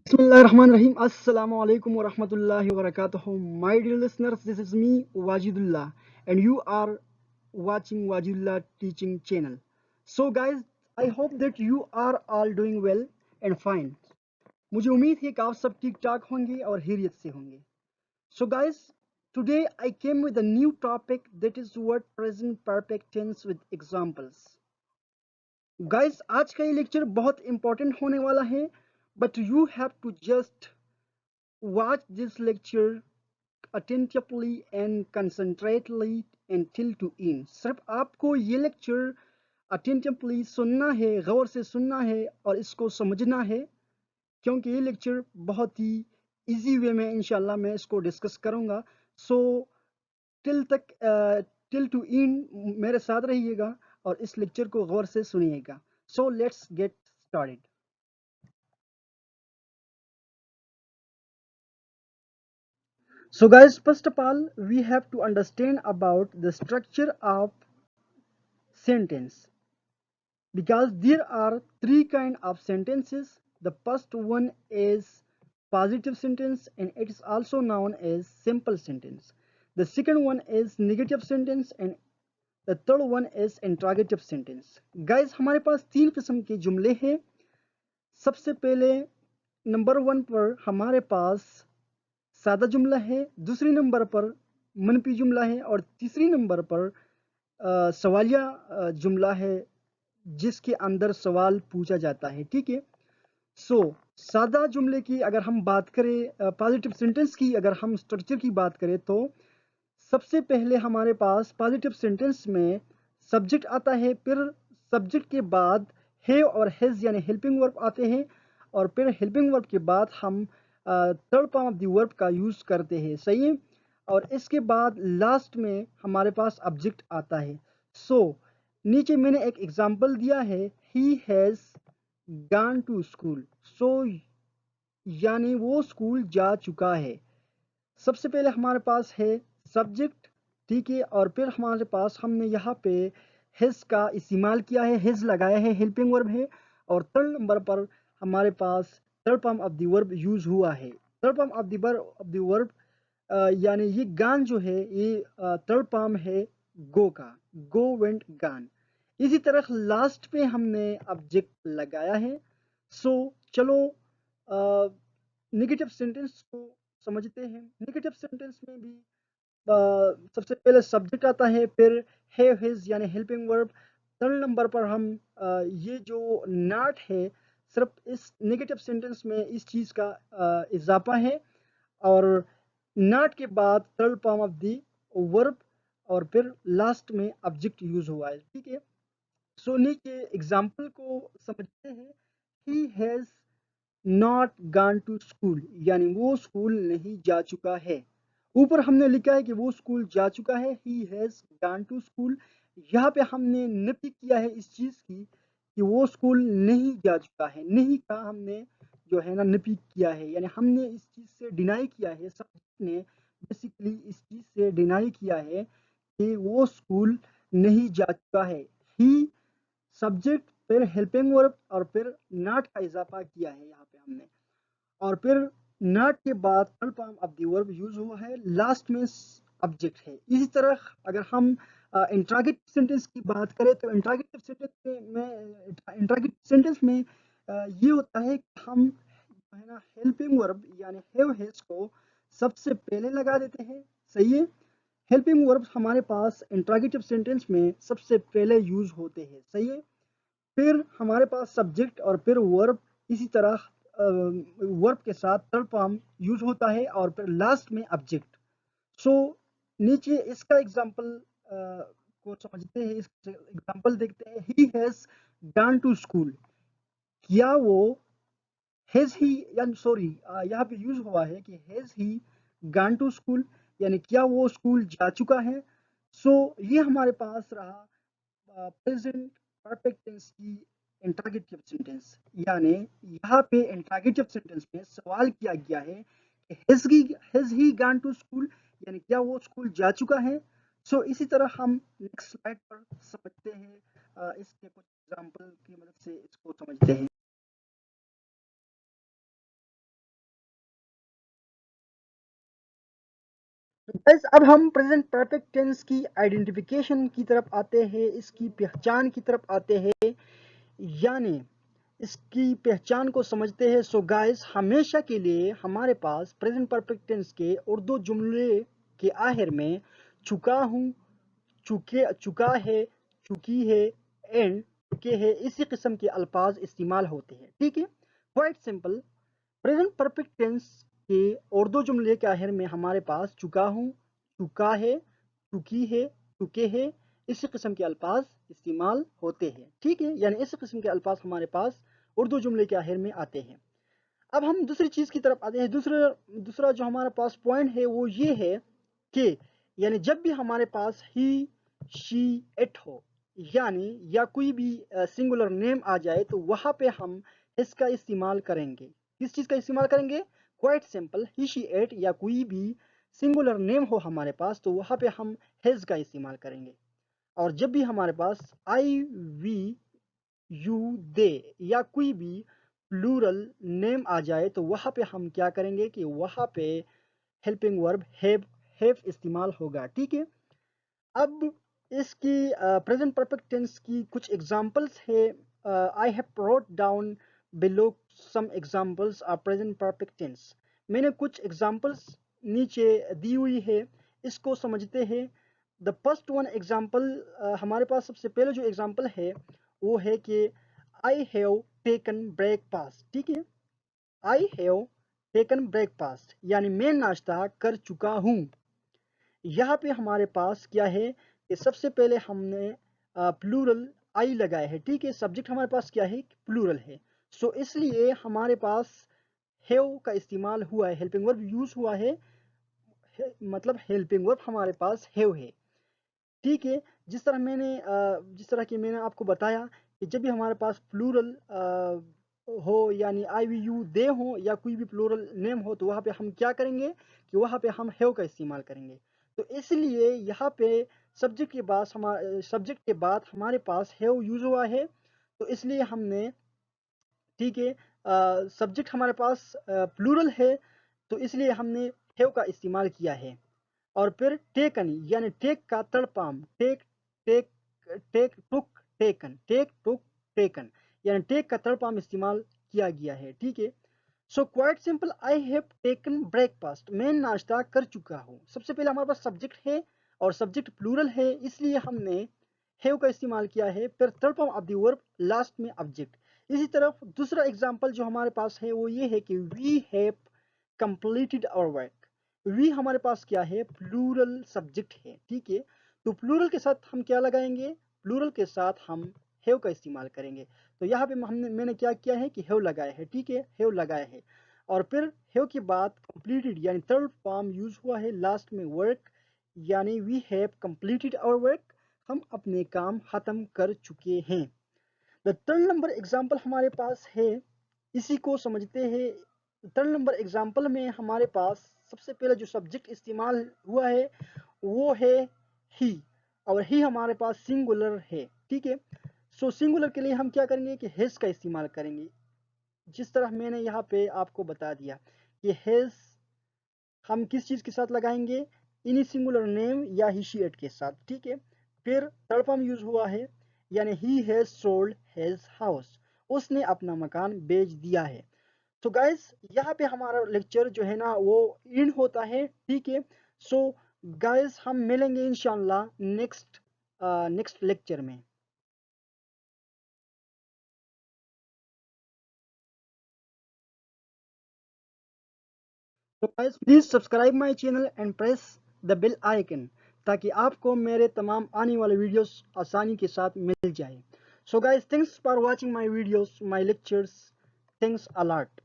Bismillahirrahmanirrahim. Assalamu alaikum wa rahmatullahi wa barakatuh. My dear listeners, this is me, Wajidullah, and you are watching Wajidullah Teaching Channel. So, guys, I hope that you are all doing well and fine. मुझे उम्मीद है कि आप सब ठीक ठाक होंगे और खैरियत से होंगे. So, guys, today I came with a new topic that is word present perfect tense with examples. Guys, आज का ये लेक्चर बहुत इंपॉर्टेंट होने वाला है, but you have to just watch this lecture attentively and concentrately until to end. सिर्फ आपको ये लेक्चर attentively सुनना है, गौर से सुनना है और इसको समझना है, क्योंकि ये लेक्चर बहुत ही इजी वे में इंशाल्लाह मैं इसको डिस्कस करूंगा. सो टिल तक टिल टू एंड मेरे साथ रहिएगा और इस लेक्चर को गौर से सुनिएगा. So let's get started. So guys, first of all, we have to understand about the structure of sentence, because there are three kind of sentences. The first one is positive sentence and it is also known as simple sentence. The second one is negative sentence and the third one is interrogative sentence. Guys, हमारे पास तीन किस्म के जुमले हैं. सबसे पहले number one पर हमारे पास सादा जुमला है, दूसरी नंबर पर मनफी जुमला है और तीसरी नंबर पर सवालिया जुमला है जिसके अंदर सवाल पूछा जाता है. ठीक है. सो सादा जुमले की अगर हम बात करें, पॉजिटिव सेंटेंस की अगर हम स्ट्रक्चर की बात करें तो सबसे पहले हमारे पास पॉजिटिव सेंटेंस में सब्जेक्ट आता है, फिर सब्जेक्ट के बाद है और हैज यानी हेल्पिंग वर्ब आते हैं और फिर हेल्पिंग वर्ब के बाद हम third form of the verb का यूज करते हैं. सही है. और इसके बाद लास्ट में हमारे पास ऑब्जेक्ट आता है. सो नीचे मैंने एक एग्जांपल दिया है, he has gone to school. So यानी वो स्कूल जा चुका है. सबसे पहले हमारे पास है सब्जेक्ट. ठीक है. और फिर हमारे पास हमने यहाँ पे हिज का इस्तेमाल किया है, हिज लगाया है, हेल्पिंग वर्ब है. और थर्ड नंबर पर हमारे पास third form of the verb use हुआ है. Third form of the verb यानी ये गान जो है ये थर्ड फॉर्म है गो का, गो वेंट गान. इसी तरह लास्ट पे हमने ऑब्जेक्ट लगाया है. सो चलो नेगेटिव सेंटेंस को समझते हैं. नेगेटिव सेंटेंस में भी सबसे पहले सब्जेक्ट आता है, फिर है हिज यानी हेल्पिंग वर्ब. थर्ड नंबर पर हम ये जो नॉट है सिर्फ इस नेगेटिव सेंटेंस में इस चीज़ का इजाफा है और नॉट के बाद third form of the verb और फिर लास्ट में ऑब्जेक्ट यूज हुआ है. ठीक है. सो नीचे एग्जाम्पल को समझते हैं. He has not gone to school यानी वो स्कूल नहीं जा चुका है. ऊपर हमने लिखा है कि वो स्कूल जा चुका है, he has gone to school. यहाँ पे हमने नफी किया है इस चीज की कि वो स्कूल नहीं जा चुका है. नहीं का हमने जो है ना नफी किया है, यानी हमने इस चीज से डिनाई किया है, सब्जेक्ट ने बेसिकली इस चीज से डिनाई किया है कि वो स्कूल नहीं जा चुका है. ही सब्जेक्ट फिर हेल्पिंग वर्ब और फिर नॉट का इजाफा किया है यहाँ पे हमने. और फिर नॉट के बाद third form of the verb use हुआ है, लास्ट में ऑब्जेक्ट है. इसी तरह अगर हम इंट्रागेटिव सेंटेंस की बात करें तो इंट्रागेटिव सेंटेंस में ये होता है कि हम जो है ना हेल्पिंग वर्ब यानी हैव हैज को सबसे पहले लगा देते हैं. सही है. हेल्पिंग वर्ब हमारे पास इंट्रागेटिव सेंटेंस में सबसे पहले यूज होते हैं. सही है. फिर हमारे पास सब्जेक्ट और फिर वर्ब, इसी तरह वर्ब के साथ थर्ड फॉर्म यूज होता है और फिर लास्ट में ऑब्जेक्ट. सो नीचे इसका एग्जांपल को समझते हैं, इस एग्जांपल देखते हैं. He has gone to school. क्या वो हैज ही यानी सॉरी यहाँ पे यूज हुआ है कि has he gone to school यानी क्या वो स्कूल जा चुका है. सो ये हमारे पास रहा प्रेजेंट परफेक्ट टेंस की इंट्रोगेटिव सेंटेंस. यानी यहाँ पे इंट्रोगेटिव सेंटेंस में सवाल किया गया है कि has he gone to school यानी क्या वो स्कूल जा चुका है. सो इसी तरह हम नेक्स्ट स्लाइड पर समझते हैं, इसके कुछ एग्जांपल की मदद से इसको समझते हैं. गाइस अब हम प्रेजेंट परफेक्ट टेंस की आइडेंटिफिकेशन की तरफ आते हैं, इसकी पहचान की तरफ आते हैं, यानी इसकी पहचान को समझते हैं। सो गाइस हमेशा के लिए हमारे पास प्रेजेंट परफेक्ट टेंस के उर्दू जुमले के आखिर में चुका हूँ, चुका है, चुकी है एंड चुके है, इसी किस्म के अल्फाज इस्तेमाल होते हैं। ठीक है, quite simple. Present perfect tense के उर्दू जुमले के आखिर में हमारे पास चुका हूँ, चुका है, चुकी है, चुके हैं, इसी किस्म के अल्फाज इस्तेमाल होते हैं। ठीक है, यानी इसी किस्म के अल्फाज हमारे पास उर्दू जुमले के आखिर में आते हैं। अब हम दूसरी चीज की तरफ आते हैं। दूसरा दूसरा जो हमारे पास पॉइंट है वो ये है कि यानी जब भी हमारे पास ही, शी, इट हो, यानी या कोई भी सिंगुलर नेम आ जाए तो वहां पे हम इसका इस्तेमाल करेंगे। किस चीज का इस्तेमाल करेंगे? Quite simple, he, she, it या कोई भी सिंगुलर नेम हो हमारे पास तो वहां पे हम हिज का इस्तेमाल करेंगे। और जब भी हमारे पास आई, वी, यू, दे या कोई भी प्लूरल नेम आ जाए तो वहां पे हम क्या करेंगे कि वहां पे हेल्पिंग वर्ब हैव इस्तेमाल होगा। ठीक है, अब इसकी प्रेजेंट परफेक्ट टेंस की कुछ एग्जांपल्स है। I have wrote down below some examples of present perfect tense. मैंने कुछ एग्जांपल्स नीचे दी हुई है, इसको समझते हैं। द फर्स्ट वन एग्जांपल, हमारे पास सबसे पहले जो एग्जांपल है वो है कि आई हैव टेकन ब्रेकफास्ट। ठीक है, आई हैव टेकन ब्रेकफास्ट यानी मैं नाश्ता कर चुका हूँ। यहाँ पे हमारे पास क्या है कि सबसे पहले हमने प्लूरल आई लगाया है। ठीक है, सब्जेक्ट हमारे पास क्या है? प्लूरल है। सो इसलिए हमारे पास हैव का इस्तेमाल हुआ है, हेल्पिंग वर्ब यूज हुआ है, मतलब हेल्पिंग वर्ब हमारे पास हैव है। ठीक है, जिस तरह की मैंने आपको बताया कि जब भी हमारे पास प्लूरल हो, यानी आई, वी, यू, दे हो या कोई भी प्लूरल नेम हो तो वहाँ पे हम क्या करेंगे कि वहाँ पे हम हैव का इस्तेमाल करेंगे। तो इसलिए यहाँ पे सब्जेक्ट के बाद हमारे पास हैव यूज हुआ है, तो इसलिए हमने, ठीक है, सब्जेक्ट हमारे पास प्लूरल है तो इसलिए हमने हैव का इस्तेमाल किया है। और फिर टेकन यानी टेक का तड़पाम, take, take, take took, taken, take took, taken यानी टेक का तड़पाम इस्तेमाल किया गया है। ठीक है, so quite simple, I have taken breakfast, मैं नाश्ता कर चुका हूँ। सबसे पहले हमारे पास सब्जेक्ट है और सब्जेक्ट प्लूरल है, इसलिए हमने हैव का इस्तेमाल किया है। फिर third form of the verb, last में ऑब्जेक्ट। इसी तरफ दूसरा एग्जांपल जो हमारे पास है वो ये है कि we have completed our work. We हमारे पास क्या है? प्लूरल सब्जेक्ट है। ठीक है, तो प्लूरल के साथ हम क्या लगाएंगे? प्लूरल के साथ हम हैव का इस्तेमाल करेंगे। तो यहाँ पे मैंने क्या किया है कि हैव लगाया है। ठीक है, हैव लगाया है और फिर हैव के बाद कंप्लीटेड यानी थर्ड फॉर्म यूज हुआ है, लास्ट में वर्क यानी we have completed our work, हम अपने काम खत्म कर चुके हैं। द थर्ड नंबर एग्जाम्पल हमारे पास है, इसी को समझते हैं। थर्ड नंबर एग्जाम्पल में हमारे पास सबसे पहले जो सब्जेक्ट इस्तेमाल हुआ है वो है ही, और ही हमारे पास सिंगुलर है। ठीक है, सो सिंगुलर के लिए हम क्या करेंगे कि हैज का इस्तेमाल करेंगे, जिस तरह मैंने यहाँ पे आपको बता दिया कि हैज हम किस चीज के साथ लगाएंगे? इनी सिंगुलर नेम या ही, शी, इट के साथ। ठीक है, फिर थर्ड फॉर्म यूज हुआ है यानी he has sold his house, उसने अपना मकान बेच दिया है। तो गाइस यहाँ पे हमारा लेक्चर जो है ना वो इन होता है। ठीक है, सो गाइस हम मिलेंगे इंशाल्लाह नेक्स्ट लेक्चर में। तो guys please subscribe my channel and press the bell icon, ताकि आपको मेरे तमाम आने वाले वीडियोस आसानी के साथ मिल जाए। So guys thanks for watching my videos, my lectures, thanks a lot.